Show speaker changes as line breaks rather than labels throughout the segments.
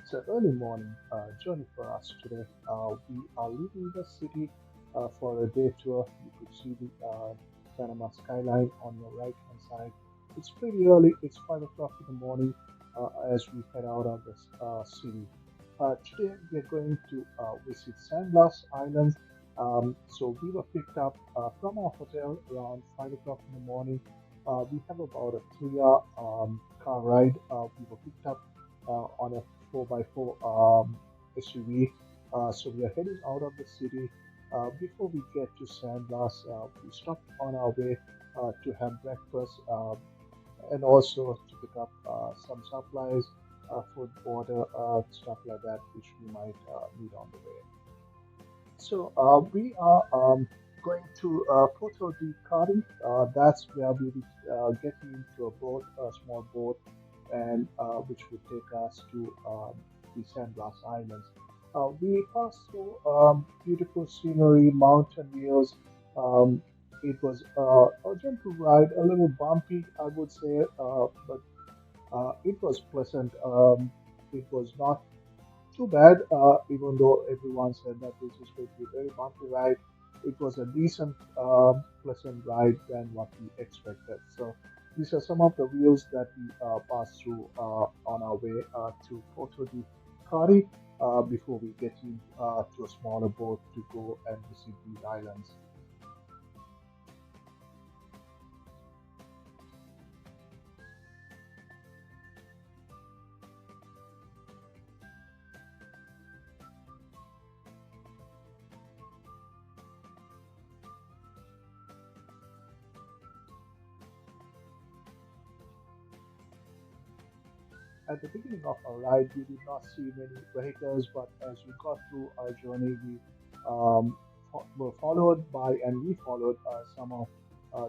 It's an early morning journey for us today. We are leaving the city for a day tour. You could see the Panama skyline on your right hand side. It's pretty early, it's 5 o'clock in the morning as we head out of the city. Today we are going to visit San Blas Island. So we were picked up from our hotel around 5 o'clock in the morning. We have about a 3 hour car ride. We were picked up on a 4x4 SUV. So we are heading out of the city. Before we get to San Blas, we stopped on our way to have breakfast and also to pick up some supplies, food, water, stuff like that, which we might need on the way. So we are going to Puerto de Cari. That's where we will getting into a boat, a small boat, and which would take us to the San Blas Islands. We passed through beautiful scenery, mountain views. Um, it was a gentle ride, a little bumpy, I would say, but it was pleasant. It was not too bad, even though everyone said that this is going to be a very bumpy ride. It was a decent, pleasant ride than what we expected. So these are some of the views that we passed through on our way to Porto di Cari before we get in to a smaller boat to go and visit these islands. At the beginning of our ride, we did not see many vehicles, but as we got through our journey, we were followed by and we followed some of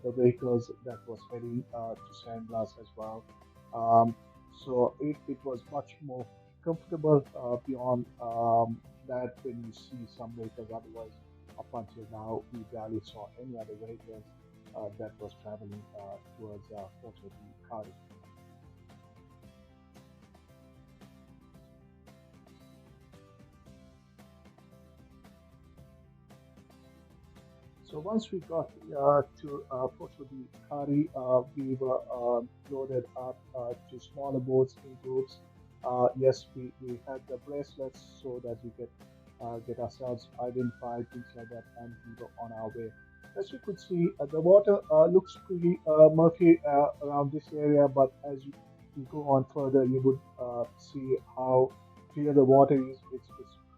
the vehicles that was heading to San Blas as well. Um, so it was much more comfortable beyond that when you see some vehicles. Otherwise, up until now, we barely saw any other vehicles that was traveling towards Porto de Cali. So once we got to Porto de Cari, we were loaded up to smaller boats in groups. Yes, we had the bracelets so that we could get ourselves identified, things like that, and we were on our way. As you could see, the water looks pretty murky around this area, but as you go on further, you would see how clear the water is. It's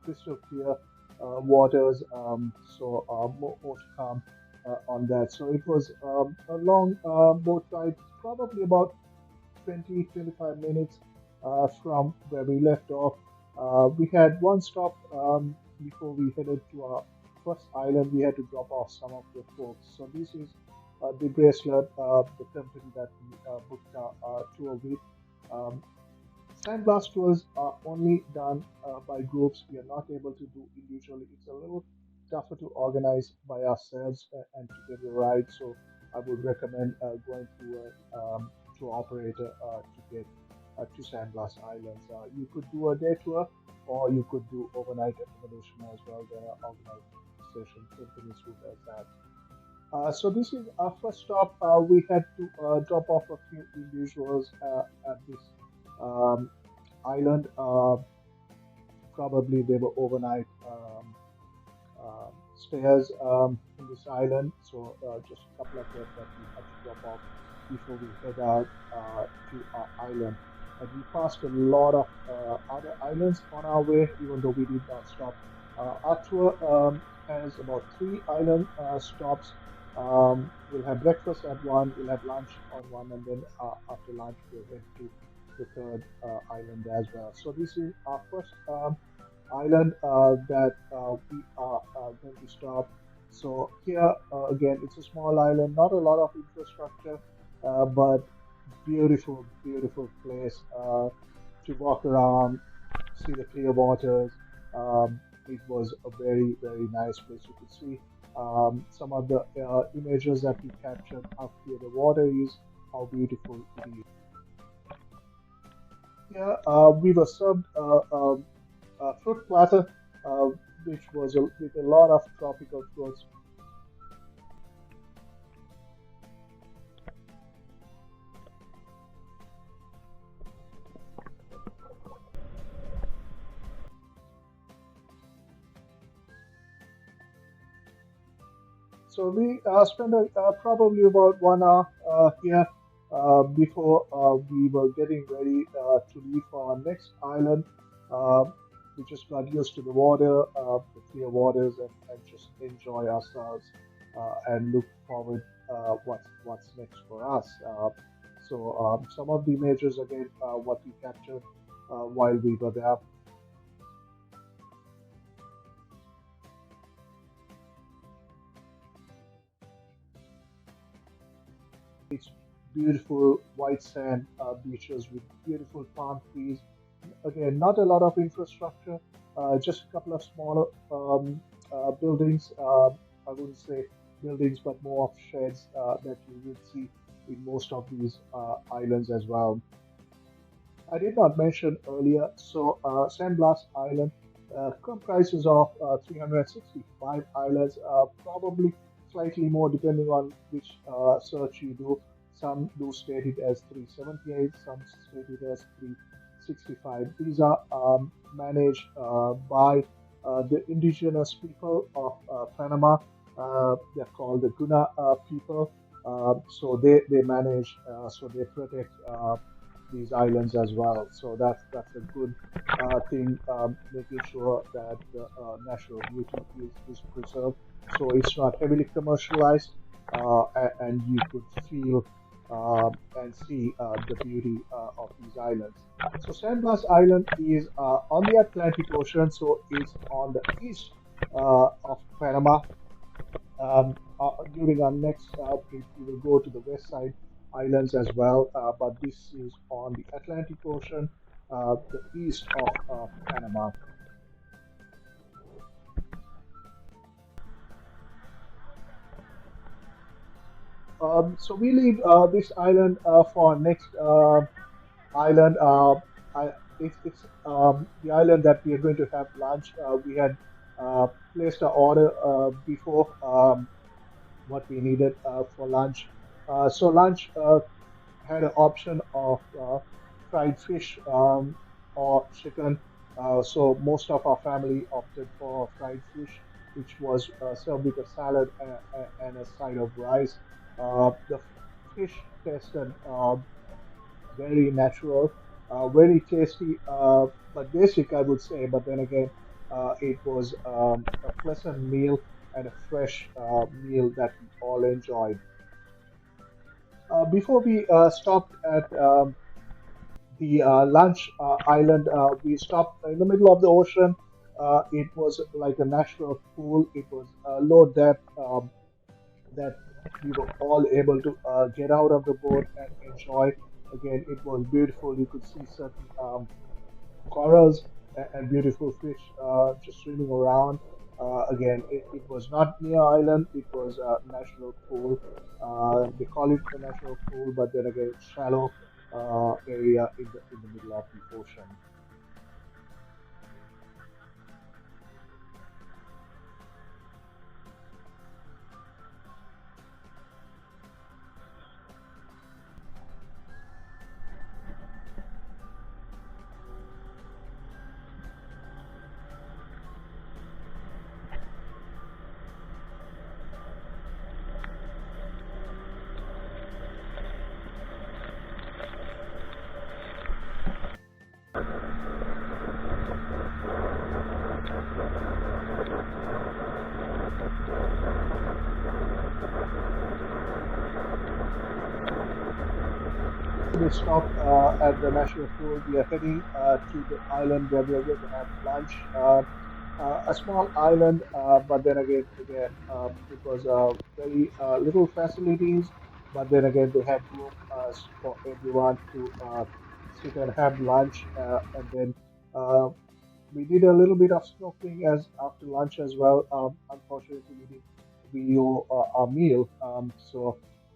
crystal clear waters, more to come on that. So it was a long boat ride, probably about 20-25 minutes from where we left off. We had one stop before we headed to our first island. We had to drop off some of the folks. So this is the bracelet, the company that we booked our tour with. Um, Sandblast tours are only done by groups. We are not able to do individually. It's a little tougher to organize by ourselves and to get a ride. So I would recommend going through a tour operator to get to Sandblast Islands. You could do a day tour or you could do overnight accommodation as well. There are organization companies who does that. So this is our first stop. We had to drop off a few individuals at this um, island. Probably they were overnight stayers in this island. So just a couple of them that we had to drop off before we head out to our island. And we passed a lot of other islands on our way, even though we did not stop. Our tour has about three island stops. We'll have breakfast at one, we'll have lunch on one, and then after lunch we'll head to the third island as well. So this is our first island that we are going to stop. So here again, it's a small island, not a lot of infrastructure, but beautiful, beautiful place to walk around, see the clear waters. It was a very, very nice place. You could see some of the images that we captured, how clear the water is, how beautiful it is. Yeah, we were served a fruit platter, uh, which was with a lot of tropical fruits. So we spent probably about 1 hour here before we were getting ready to leave for our next island. Uh, we just got used to the water, the clear waters, and just enjoy ourselves and look forward what's next for us. So some of the images again, what we captured while we were there. It's beautiful white sand beaches with beautiful palm trees. Again, not a lot of infrastructure, just a couple of smaller buildings. I wouldn't say buildings, but more of sheds that you would see in most of these islands as well. I did not mention earlier, so San Blas Island comprises of 365 islands, probably slightly more depending on which search you do. Some do state it as 378, some state it as 365. These are managed by the indigenous people of Panama. They're called the Guna people. So they manage, so they protect these islands as well. So that's a good thing, making sure that the natural beauty is preserved. So it's not heavily commercialized, and you could feel and see the beauty of these islands. So San Blas Island is on the Atlantic Ocean, so it's on the east of Panama. During our next trip, we will go to the west side islands as well, but this is on the Atlantic Ocean, the east of Panama. So we leave this island for our next island. It's the island that we are going to have lunch. We had placed our order before what we needed for lunch. So lunch had an option of fried fish or chicken. So most of our family opted for fried fish, which was served with a salad and a side of rice. The fish tasted very natural, very tasty, but basic, I would say. But then again, it was a pleasant meal and a fresh meal that we all enjoyed. Before we stopped at the lunch island, we stopped in the middle of the ocean. It was like a natural pool. It was low depth that we were all able to get out of the boat and enjoy. Again, it was beautiful. You could see certain corals and beautiful fish just swimming around. Again, it was not near island. It was a national pool. They call it a national pool, but then again, shallow area in the middle of the ocean. We stopped at the national pool. We are heading to the island where we are going to have lunch. A small island, but then again, it was very little facilities. But then again, they had room for everyone to sit and have lunch, and then uh, we did a little bit of snorkeling as after lunch as well. Unfortunately, we didn't video our meal.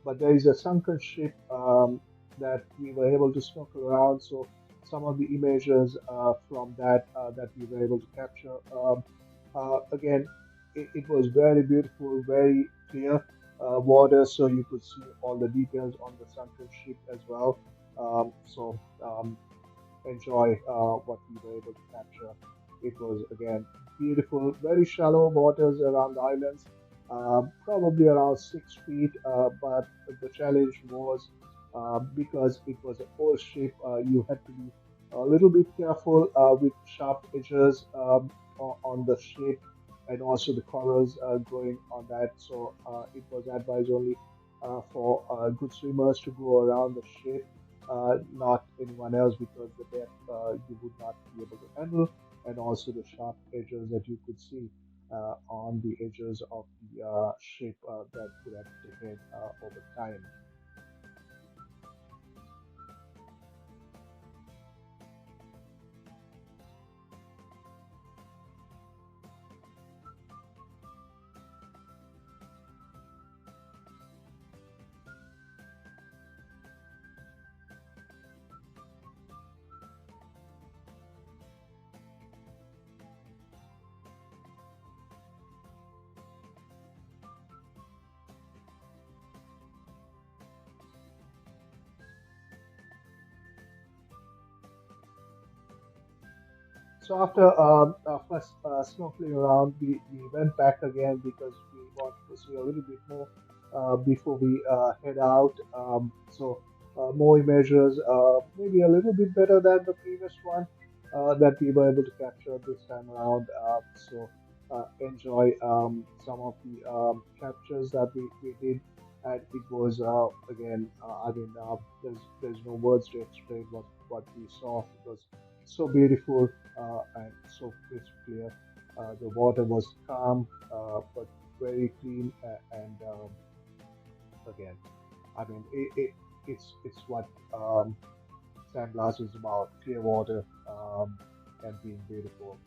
But there is a sunken ship that we were able to snorkel around. So some of the images from that we were able to capture. Again, it was very beautiful, very clear water, so you could see all the details on the sunken ship as well. So enjoy what we were able to capture. It was again beautiful, very shallow waters around the islands, probably around 6 feet. But the challenge was because it was an old ship, you had to be a little bit careful with sharp edges on the ship and also the corals growing on that. So it was advised only for good swimmers to go around the ship, not anyone else, because the depth you would not be able to handle, and also the sharp edges that you could see on the edges of the shape that could have decayed over time. So after first snorkeling around, we went back again because we wanted to see a little bit more before we head out. So more measures, maybe a little bit better than the previous one that we were able to capture this time around. So enjoy some of the captures that we did, and it was again, there's no words to explain what we saw. It was so beautiful and so crisp clear. The water was calm but very clean, and again, it's what San Blas is about: clear water and being beautiful.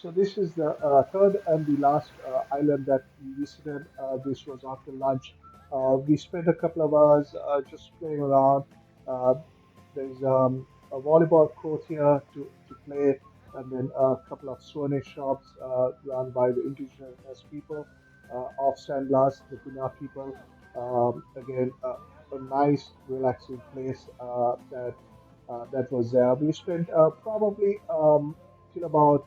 So this is the third and the last island that we visited. This was after lunch. We spent a couple of hours just playing around. Uh, there's a volleyball court here to play, and then a couple of souvenir shops run by the indigenous people of San Blas, the Guna people. Again, a nice, relaxing place that was there. We spent probably till about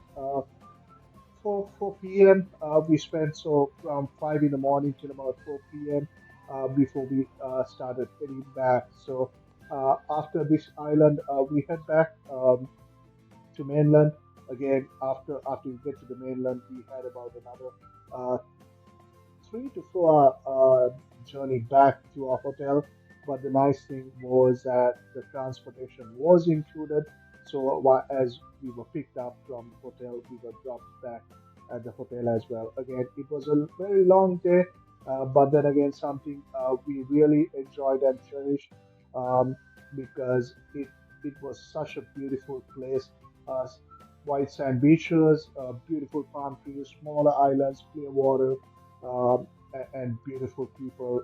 4 p.m. We spent so from 5 in the morning till about 4 p.m. Before we started heading back. So after this island, we head back to mainland again. After we get to the mainland, we had about another 3 to 4 journey back to our hotel. But the nice thing was that the transportation was included. So as we were picked up from the hotel, we were dropped back at the hotel as well. Again, it was a very long day, but then again, something we really enjoyed and cherished um, because it was such a beautiful place. Uh, White sand beaches, beautiful palm trees, smaller islands, clear water, and beautiful people,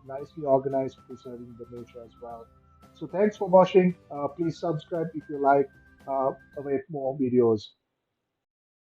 nicely organized, preserving the nature as well. So thanks for watching. Please subscribe if you like. Await more videos.